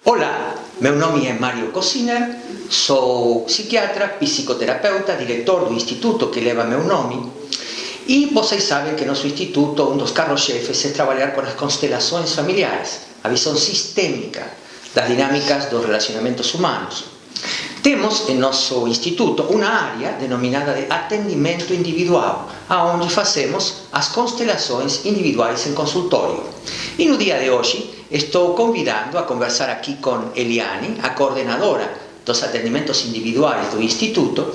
Olá, meu nome é Mário Cosiner, sou psiquiatra, psicoterapeuta, diretor do instituto que leva meu nome. E vocês sabem que nosso instituto, um dos carros-chefes, é trabalhar com as constelações familiares, a visão sistêmica das dinâmicas dos relacionamentos humanos. Temos em nosso instituto uma área denominada de atendimento individual, onde fazemos as constelações individuais em consultório. E no dia de hoje estou convidando a conversar aqui com Eliane, a coordenadora dos atendimentos individuais do instituto,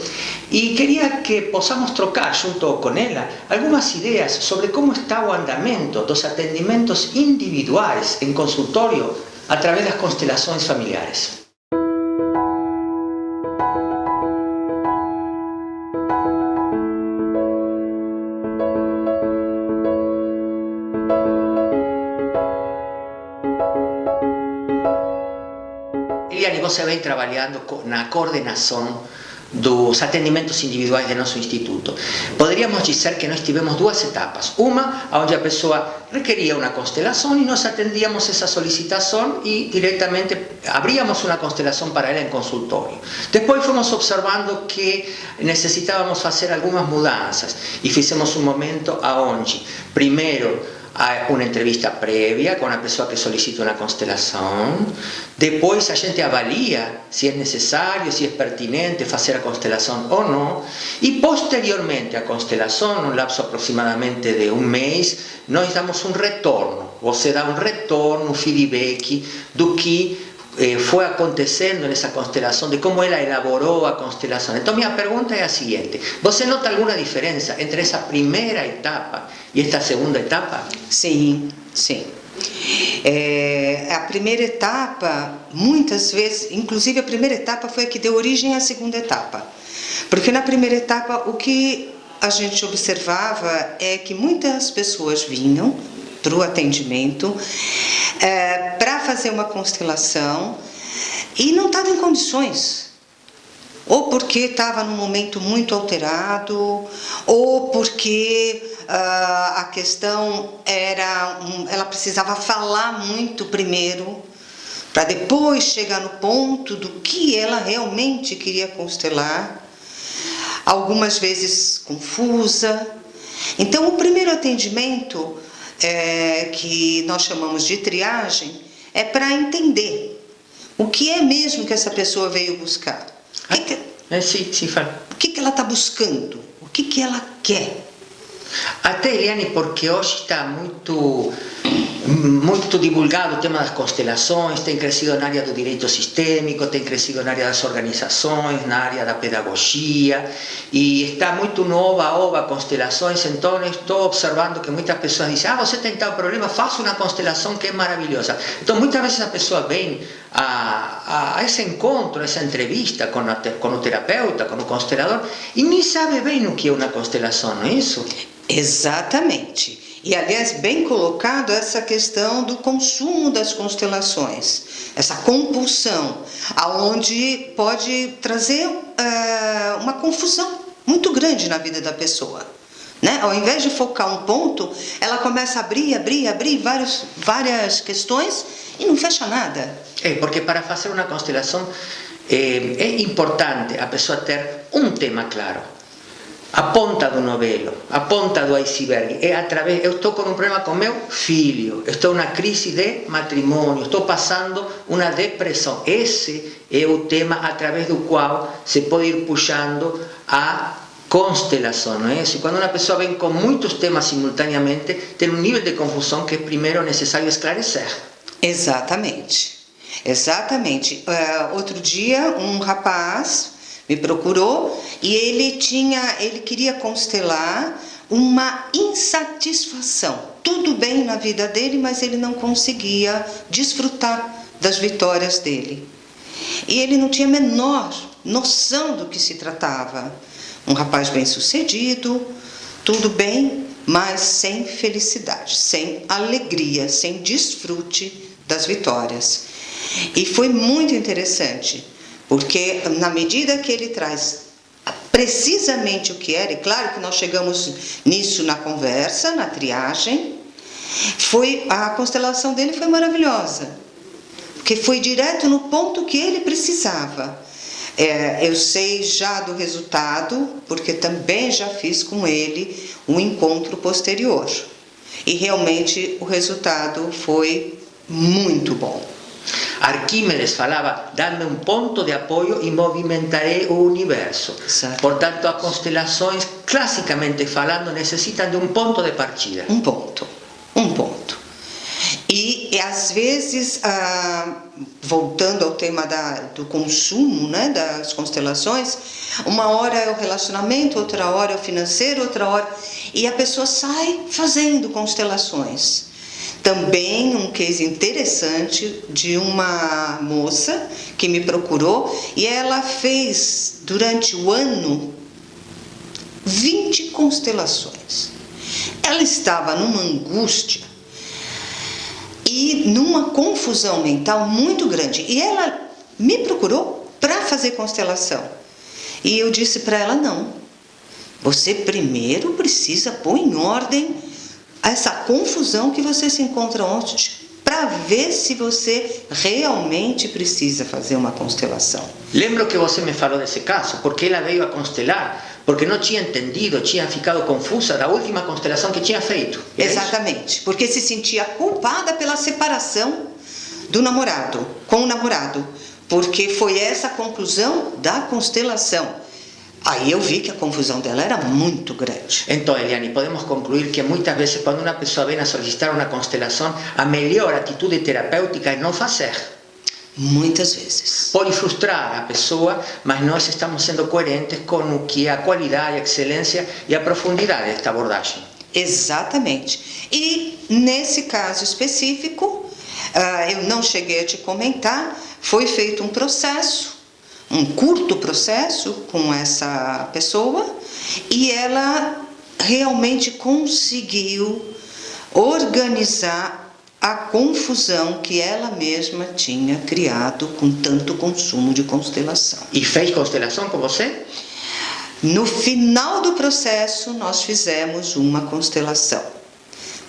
e queria que possamos trocar junto com ela algumas ideias sobre como está o andamento dos atendimentos individuais em consultório através das constelações familiares. Eliane, você vem trabalhando na coordenação dos atendimentos individuais de nosso instituto. Poderíamos dizer que nós tivemos duas etapas. Uma, onde a pessoa requeria uma constelação e nós atendíamos essa solicitação e diretamente abríamos uma constelação para ela em consultório. Depois fomos observando que necessitávamos fazer algumas mudanças e fizemos um momento onde, primeiro, há uma entrevista prévia com a pessoa que solicita uma constelação. Depois a gente avalia se é necessário, se é pertinente fazer a constelação ou não. E posteriormente à constelação, num lapso aproximadamente de um mês, nós damos um retorno. Você dá um retorno, um feedback do que foi acontecendo nessa constelação, de como ela elaborou a constelação. Então minha pergunta é a seguinte: você nota alguma diferença entre essa primeira etapa e esta segunda etapa? Sim, sim. A primeira etapa, muitas vezes, inclusive a primeira etapa foi a que deu origem à segunda etapa. Porque na primeira etapa o que a gente observava é que muitas pessoas vinham para o atendimento para fazer uma constelação e não estava em condições, ou porque estava num momento muito alterado, ou porque a questão era, ela precisava falar muito primeiro, para depois chegar no ponto do que ela realmente queria constelar, algumas vezes confusa. Então o primeiro atendimento, que nós chamamos de triagem, é para entender o que é mesmo que essa pessoa veio buscar. O que ela está buscando? O que ela quer? Até, Eliane, porque hoje está muito divulgado o tema das constelações, tem crescido na área do direito sistêmico, tem crescido na área das organizações, na área da pedagogia, e está muito nova constelações. Então estou observando que muitas pessoas dizem: você tem tal problema, faça uma constelação que é maravilhosa. Então muitas vezes a pessoa vem a esse encontro, a essa entrevista com o terapeuta, com o constelador, e nem sabe bem o que é uma constelação, não é isso? Exatamente. E, aliás, bem colocado essa questão do consumo das constelações, essa compulsão, aonde pode trazer uma confusão muito grande na vida da pessoa, né? Ao invés de focar um ponto, ela começa a abrir várias questões e não fecha nada. Porque para fazer uma constelação é importante a pessoa ter um tema claro. A ponta do novelo, a ponta do iceberg, eu estou com um problema com meu filho, estou numa crise de matrimônio, estou passando uma depressão. Esse é o tema através do qual se pode ir puxando a constelação, não é isso? Quando uma pessoa vem com muitos temas simultaneamente, tem um nível de confusão que é primeiro necessário esclarecer. Exatamente. Outro dia, um rapaz me procurou e ele queria constelar uma insatisfação. Tudo bem na vida dele, mas ele não conseguia desfrutar das vitórias dele. E ele não tinha a menor noção do que se tratava. Um rapaz bem-sucedido, tudo bem, mas sem felicidade, sem alegria, sem desfrute das vitórias. E foi muito interessante, porque na medida que ele traz precisamente o que era, e claro que nós chegamos nisso na conversa, na triagem, a constelação dele foi maravilhosa. que foi direto no ponto que ele precisava. Eu sei já do resultado, porque também já fiz com ele um encontro posterior. E realmente o resultado foi muito bom. Arquímedes falava, dá-me um ponto de apoio e movimentarei o universo. Exato. Portanto, as constelações, classicamente falando, necessitam de um ponto de partida. Um ponto. E às vezes, voltando ao tema do consumo, né, das constelações, uma hora é o relacionamento, outra hora é o financeiro, outra hora... E a pessoa sai fazendo constelações. Também um case interessante de uma moça que me procurou e ela fez durante o ano 20 constelações. Ela estava numa angústia e numa confusão mental muito grande. E ela me procurou para fazer constelação. E eu disse para ela, não, você primeiro precisa pôr em ordem essa confusão que você se encontra ontem, para ver se você realmente precisa fazer uma constelação. Lembro que você me falou desse caso, porque ela veio a constelar, porque não tinha entendido, tinha ficado confusa da última constelação que tinha feito. Exatamente, porque se sentia culpada pela separação do namorado, com o namorado, porque foi essa a conclusão da constelação. Aí eu vi que a confusão dela era muito grande. Então, Eliane, podemos concluir que muitas vezes quando uma pessoa vem a solicitar uma constelação, a melhor atitude terapêutica é não fazer. Muitas vezes. Pode frustrar a pessoa, mas nós estamos sendo coerentes com o que é a qualidade, a excelência e a profundidade desta abordagem. Exatamente. E nesse caso específico, eu não cheguei a te comentar, foi feito um processo, um curto processo com essa pessoa e ela realmente conseguiu organizar a confusão que ela mesma tinha criado com tanto consumo de constelação. E fez constelação com você? No final do processo nós fizemos uma constelação,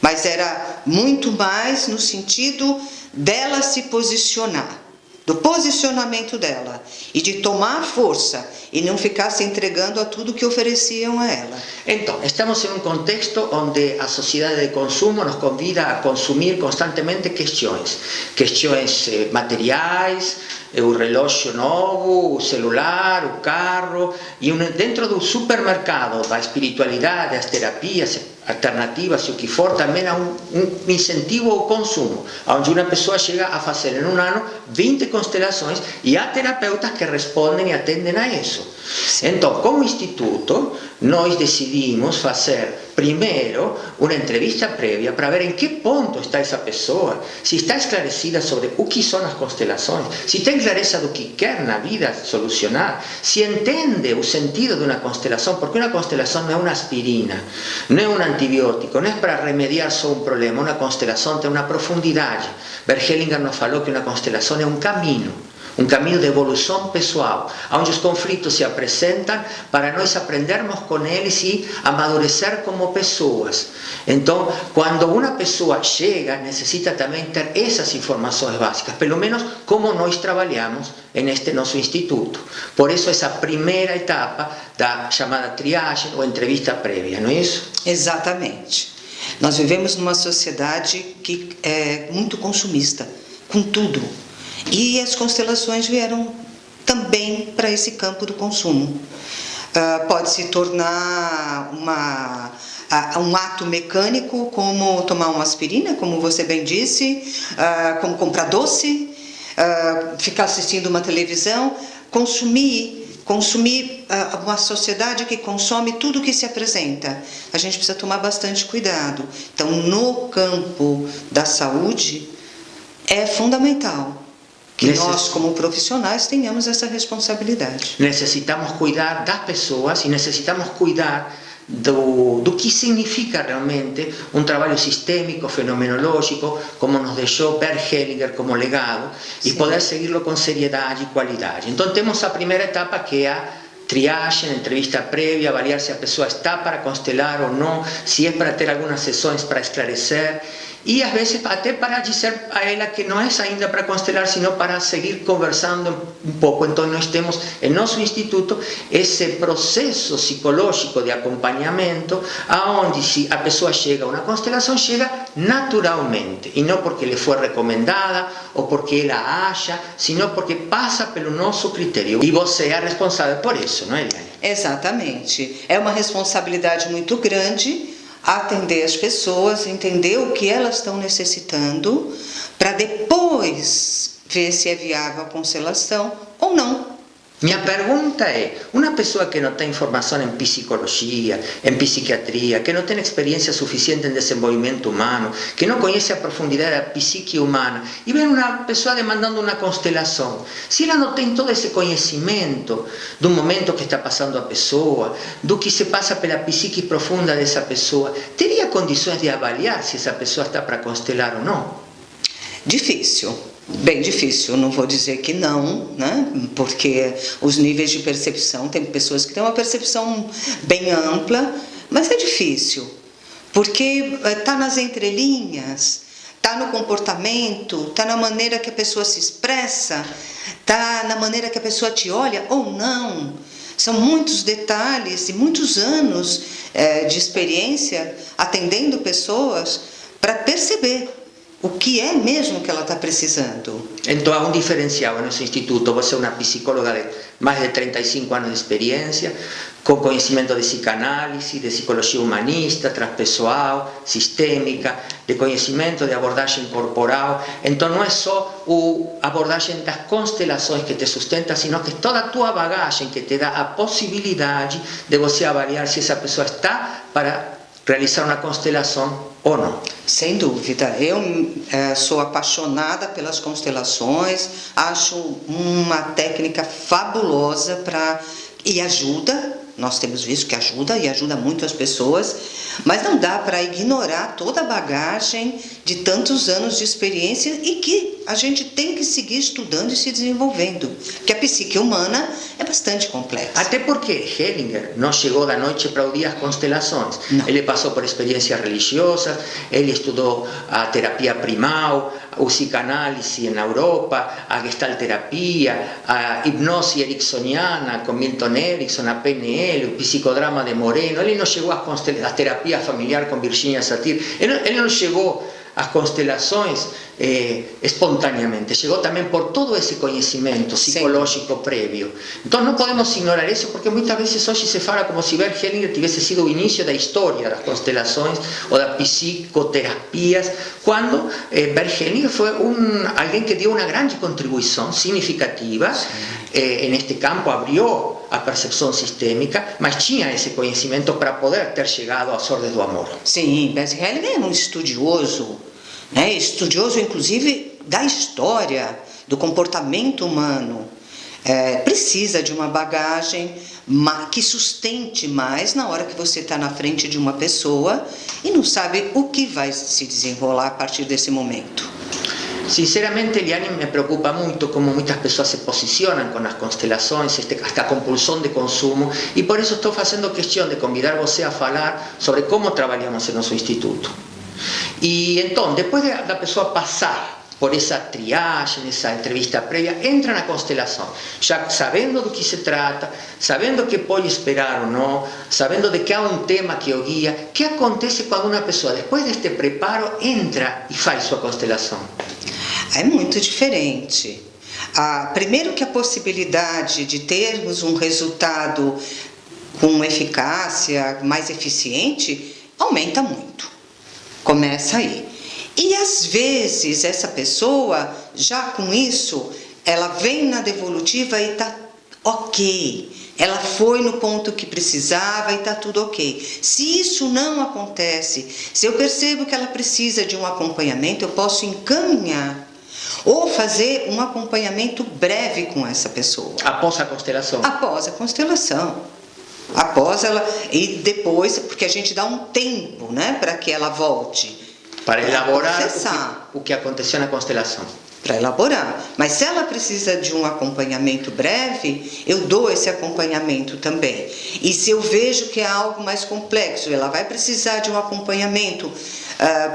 mas era muito mais no sentido dela se posicionar, do posicionamento dela e de tomar força e não ficar se entregando a tudo que ofereciam a ela. Então, estamos em um contexto onde a sociedade de consumo nos convida a consumir constantemente questões materiais, o relógio novo, o celular, o carro, e dentro do supermercado da espiritualidade, das terapias alternativas e o que for, também há um incentivo ao consumo, onde uma pessoa chega a fazer em um ano 20 constelações e há terapeutas que respondem e atendem a isso. Então, como instituto, nós decidimos fazer primeiro uma entrevista prévia para ver em que ponto está essa pessoa, se está esclarecida sobre o que são as constelações, se tem clareza do que quer na vida solucionar, se entende o sentido de uma constelação, porque uma constelação não é uma aspirina, não é um antibiótico, não é para remediar só um problema, uma constelação tem uma profundidade. Bert Hellinger nos falou que uma constelação é um caminho de evolução pessoal, onde os conflitos se apresentam para nós aprendermos com eles e amadurecer como pessoas. Então, quando uma pessoa chega, necessita também ter essas informações básicas, pelo menos como nós trabalhamos neste nosso instituto. Por isso, essa primeira etapa da chamada triagem ou entrevista prévia, não é isso? Exatamente. Nós vivemos numa sociedade que é muito consumista, com tudo. E as constelações vieram também para esse campo do consumo. Pode se tornar um ato mecânico, como tomar uma aspirina, como você bem disse, como comprar doce, ficar assistindo uma televisão, consumir uma sociedade que consome tudo que se apresenta. A gente precisa tomar bastante cuidado. Então, no campo da saúde, é fundamental que nós, como profissionais, tenhamos essa responsabilidade. Necessitamos cuidar das pessoas e necessitamos cuidar do que significa realmente um trabalho sistêmico, fenomenológico, como nos deixou Bert Hellinger como legado, e poder seguirlo com seriedade e qualidade. Então temos a primeira etapa, que é a triagem, entrevista prévia, avaliar se a pessoa está para constelar ou não, se é para ter algumas sessões para esclarecer. e às vezes até para dizer a ela que não é ainda para constelar, sino para seguir conversando um pouco. Então nós temos em nosso instituto esse processo psicológico de acompanhamento, aonde se a pessoa chega a uma constelação, chega naturalmente, e não porque lhe foi recomendada ou porque ela acha, sino porque passa pelo nosso critério. E você é responsável por isso, não é, Eliane? Exatamente. É uma responsabilidade muito grande atender as pessoas, entender o que elas estão necessitando, para depois ver se é viável a constelação ou não. Minha pergunta é, uma pessoa que não tem formação em psicologia, em psiquiatria, que não tem experiência suficiente em desenvolvimento humano, que não conhece a profundidade da psique humana, e vem uma pessoa demandando uma constelação, se ela não tem todo esse conhecimento do momento que está passando a pessoa, do que se passa pela psique profunda dessa pessoa, teria condições de avaliar se essa pessoa está para constelar ou não? Difícil. Bem difícil, não vou dizer que não, né? Porque os níveis de percepção, tem pessoas que têm uma percepção bem ampla, mas é difícil, porque está nas entrelinhas, está no comportamento, está na maneira que a pessoa se expressa, está na maneira que a pessoa te olha ou não. São muitos detalhes e muitos anos de experiência atendendo pessoas para perceber o que é mesmo que ela está precisando. Então há um diferencial no nosso instituto. Você é uma psicóloga de mais de 35 anos de experiência, com conhecimento de psicanálise, de psicologia humanista, transpessoal, sistêmica, de conhecimento de abordagem corporal. Então não é só a abordagem das constelações que te sustenta, sino que toda a tua bagagem que te dá a possibilidade de você avaliar se essa pessoa está para realizar uma constelação ou não. Sem dúvida. Eu sou apaixonada pelas constelações, acho uma técnica fabulosa e ajuda. Nós temos visto que ajuda e ajuda muito as pessoas, mas não dá para ignorar toda a bagagem de tantos anos de experiência e que a gente tem que seguir estudando e se desenvolvendo, porque a psique humana é bastante complexa. Até porque Hellinger não chegou da noite para o dia as constelações. Não. Ele passou por experiências religiosas, ele estudou a terapia primal, o psicanálise na Europa, a gestalterapia, a hipnose ericksoniana com Milton Erickson, a PNL, o psicodrama de Moreno. Ele não chegou às terapias familiares com Virginia Satir. Ele não chegou às constelações espontaneamente, chegou também por todo esse conhecimento psicológico prévio. Então não podemos ignorar isso, porque muitas vezes hoje se fala como se Bert Hellinger tivesse sido o início da história das constelações ou das psicoterapias, quando Bert Hellinger foi alguém que deu uma grande contribuição significativa neste campo, abriu a percepção sistêmica, mas tinha esse conhecimento para poder ter chegado às ordens do amor. Sim, Bert Hellinger é um estudioso, estudioso inclusive da história, do comportamento humano. Precisa de uma bagagem que sustente mais na hora que você está na frente de uma pessoa e não sabe o que vai se desenrolar a partir desse momento. Sinceramente, Eliane, me preocupa muito como muitas pessoas se posicionam com as constelações, esta compulsão de consumo, e por isso estou fazendo questão de convidar você a falar sobre como trabalhamos em nosso instituto. E então, depois da pessoa passar por essa triagem, essa entrevista prévia, entra na constelação, já sabendo do que se trata, sabendo o que pode esperar ou não, sabendo de que há um tema que o guia. O que acontece quando uma pessoa, depois deste preparo, entra e faz sua constelação? É muito diferente. Primeiro que a possibilidade de termos um resultado com eficácia mais eficiente aumenta muito. Começa aí. E às vezes essa pessoa, já com isso, ela vem na devolutiva e está ok. Ela foi no ponto que precisava e está tudo ok. Se isso não acontece, se eu percebo que ela precisa de um acompanhamento, eu posso encaminhar ou fazer um acompanhamento breve com essa pessoa. Após a constelação? Após a constelação. Após ela, e depois, porque a gente dá um tempo, né, para que ela volte. Para elaborar o que aconteceu na constelação. para elaborar. Mas se ela precisa de um acompanhamento breve, eu dou esse acompanhamento também. E se eu vejo que é algo mais complexo, ela vai precisar de um acompanhamento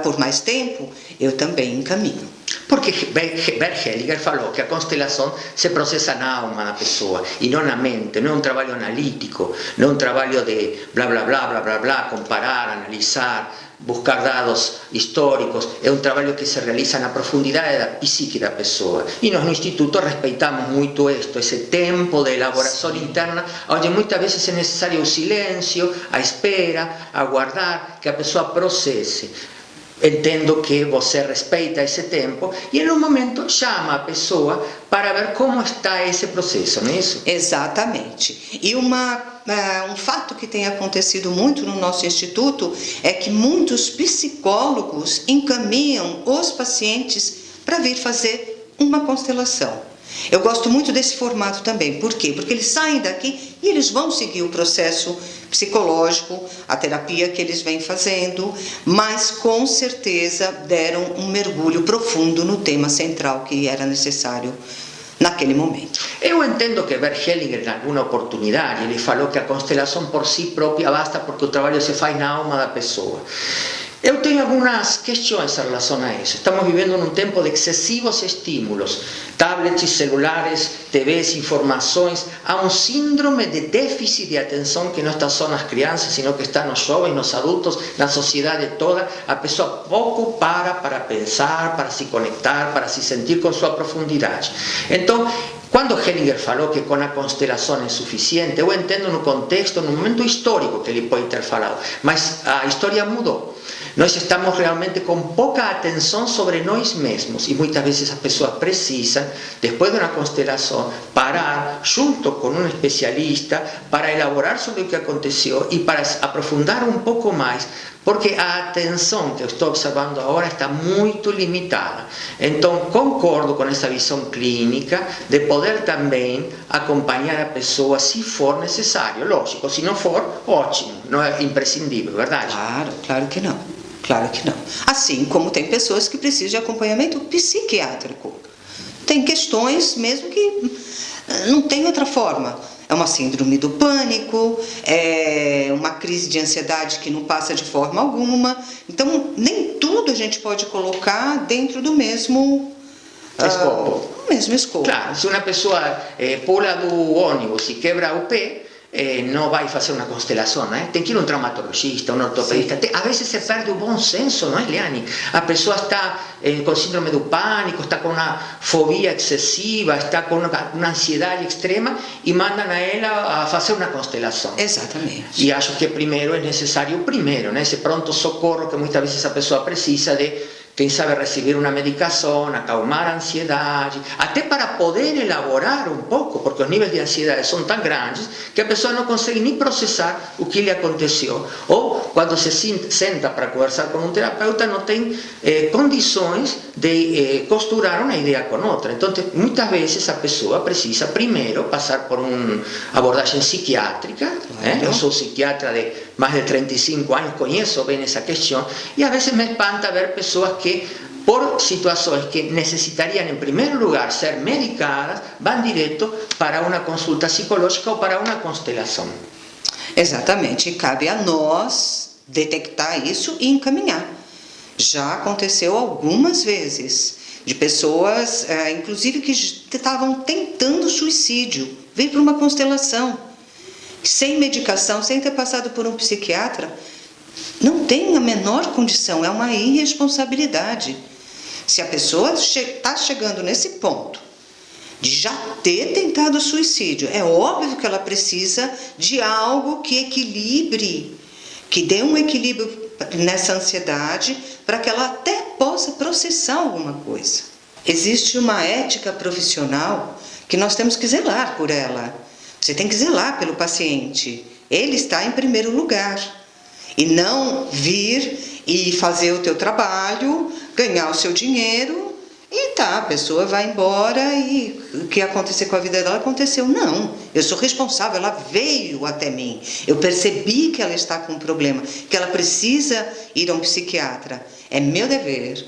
por mais tempo, eu também encaminho. Porque Bert Hellinger falou que a constelação se processa na alma da pessoa e não na mente, não é um trabalho analítico, não é um trabalho de blá blá blá blá blá blá, comparar, analisar, buscar dados históricos, é um trabalho que se realiza na profundidade da psique da pessoa. E nós no Instituto respeitamos muito isto, esse tempo de elaboração interna, onde muitas vezes é necessário o silêncio, a espera, aguardar que a pessoa processe. Entendo que você respeita esse tempo e, em um momento, chama a pessoa para ver como está esse processo, não é isso? Exatamente. E um fato que tem acontecido muito no nosso instituto é que muitos psicólogos encaminham os pacientes para vir fazer uma constelação. Eu gosto muito desse formato também. Por quê? Porque eles saem daqui e eles vão seguir o processo psicológico, a terapia que eles vêm fazendo, mas com certeza deram um mergulho profundo no tema central que era necessário naquele momento. Eu entendo que Bert Hellinger, em alguma oportunidade, ele falou que a constelação por si própria basta porque o trabalho se faz na alma da pessoa. Eu tenho algumas questões em relação a isso. Estamos vivendo num tempo de excessivos estímulos, tablets, celulares, TVs, informações. Há um síndrome de déficit de atenção que não está só nas crianças, sino que está nos jovens, nos adultos, na sociedade toda. A pessoa pouco para pensar, para se conectar, para se sentir com sua profundidade. Então, quando Hellinger falou que com a constelação é suficiente, eu entendo no contexto, no momento histórico que ele pode ter falado, mas a história mudou. Nós estamos realmente com pouca atenção sobre nós mesmos e muitas vezes as pessoas precisam, depois de uma constelação, parar junto com um especialista para elaborar sobre o que aconteceu e para aprofundar um pouco mais, porque a atenção que eu estou observando agora está muito limitada. Então, concordo com essa visão clínica de poder também acompanhar a pessoa se for necessário. Lógico, se não for, ótimo, não é imprescindível, verdade? Claro que não. Claro que não. Assim como tem pessoas que precisam de acompanhamento psiquiátrico. Tem questões mesmo que não tem outra forma. É uma síndrome do pânico, é uma crise de ansiedade que não passa de forma alguma. Então, nem tudo a gente pode colocar dentro do mesmo escopo. Mesmo escopo. Claro, se uma pessoa pula do ônibus e quebra o pé, não vai fazer uma constelação, não é? Tem que ir um traumatologista, um ortopedista. Às vezes se perde o bom senso, não é, Liane? A pessoa está com síndrome do pânico, está com uma fobia excessiva, está com uma ansiedade extrema e mandam a ela a fazer uma constelação. Exatamente. E acho que primeiro é necessário, né? Esse pronto-socorro que muitas vezes a pessoa precisa de, quem sabe, receber uma medicação, acalmar a ansiedade, até para poder elaborar um pouco, porque os níveis de ansiedade são tão grandes que a pessoa não consegue nem processar o que lhe aconteceu. Ou, quando se senta para conversar com um terapeuta, não tem condições de costurar uma ideia com outra. Então, muitas vezes a pessoa precisa primeiro passar por uma abordagem psiquiátrica. Eu sou psiquiatra de mais de 35 anos, conheço bem essa questão, e às vezes me espanta ver pessoas que, por situações que necessitariam, em primeiro lugar, ser medicadas, vão direto para uma consulta psicológica ou para uma constelação. Exatamente, e cabe a nós detectar isso e encaminhar. Já aconteceu algumas vezes de pessoas, inclusive, que estavam tentando suicídio, veio para uma constelação, sem medicação, sem ter passado por um psiquiatra. Não tem a menor condição, é uma irresponsabilidade. Se a pessoa está chegando nesse ponto de já ter tentado suicídio, é óbvio que ela precisa de algo que equilibre, que dê um equilíbrio nessa ansiedade, para que ela até possa processar alguma coisa. Existe uma ética profissional que nós temos que zelar por ela. Você tem que zelar pelo paciente. Ele está em primeiro lugar. E não vir e fazer o teu trabalho, ganhar o seu dinheiro e a pessoa vai embora e o que acontecer com a vida dela aconteceu. Não, eu sou responsável, ela veio até mim. Eu percebi que ela está com um problema, que ela precisa ir a um psiquiatra. É meu dever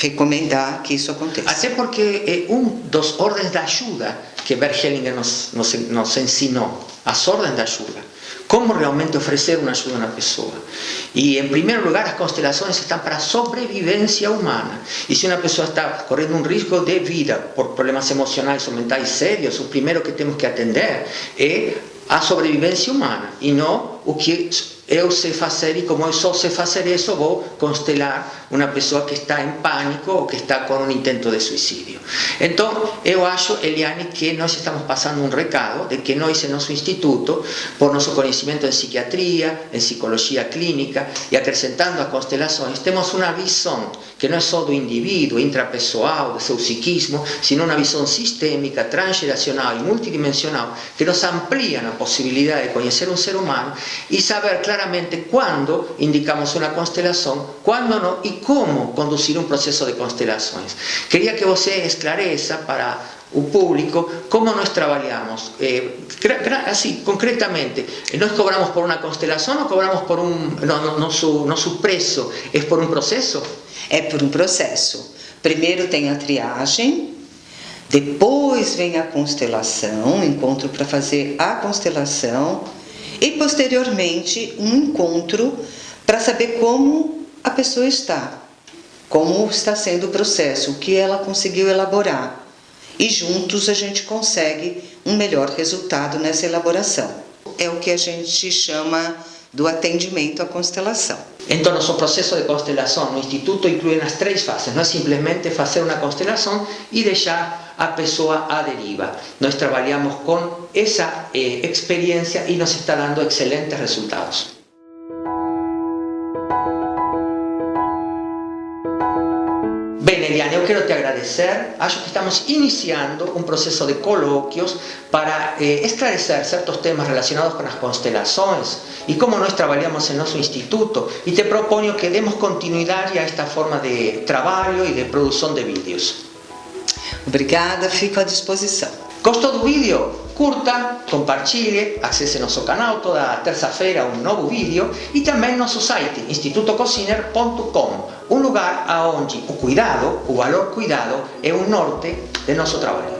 recomendar que isso aconteça. Até porque é dos ordens da ajuda que Bert Hellinger nos ensinou, as ordens da ajuda. Como realmente oferecer uma ajuda a uma pessoa. E, em primeiro lugar, as constelações estão para a sobrevivência humana. E se uma pessoa está correndo um risco de vida por problemas emocionais ou mentais sérios, o primeiro que temos que atender é a sobrevivência humana e não o que eu sei fazer, e como eu só sei fazer isso, vou constelar uma pessoa que está em pânico ou que está com um intento de suicídio. Então, eu acho, Eliane, que nós estamos passando um recado de que nós, em nosso instituto, por nosso conhecimento em psiquiatria, em psicologia clínica e acrescentando as constelações, temos uma visão que não é só do indivíduo, intrapessoal, do seu psiquismo, sino uma visão sistêmica, transgeracional e multidimensional que nos amplia a possibilidade de conhecer um ser humano e saber claramente quando indicamos uma constelação, quando não e como conduzir um processo de constelações. Queria que você esclareça para o público como nós trabalhamos. Assim, concretamente, nós cobramos por uma constelação ou cobramos por nosso preço é por um processo? É por um processo. Primeiro tem a triagem, depois vem a constelação, encontro para fazer a constelação e posteriormente um encontro para saber como a pessoa está, como está sendo o processo, o que ela conseguiu elaborar. E juntos a gente consegue um melhor resultado nessa elaboração. É o que a gente chama do atendimento à constelação. Então, nosso processo de constelação no Instituto inclui as 3 fases. Não é simplesmente fazer uma constelação e deixar a pessoa à deriva. Nós trabalhamos com essa experiência e nos está dando excelentes resultados. Bem, Eliane, eu quero te agradecer. Acho que estamos iniciando um processo de colóquios para esclarecer certos temas relacionados com as constelações e como nós trabalhamos em nosso instituto. E te proponho que demos continuidade a esta forma de trabalho e de produção de vídeos. Obrigada, fico à disposição. Gostou do vídeo? Curta, compartilhe, acesse nosso canal, toda terça-feira um novo vídeo e também nosso site institutocosiner.com, um lugar onde o cuidado, o valor cuidado, é o norte de nosso trabalho.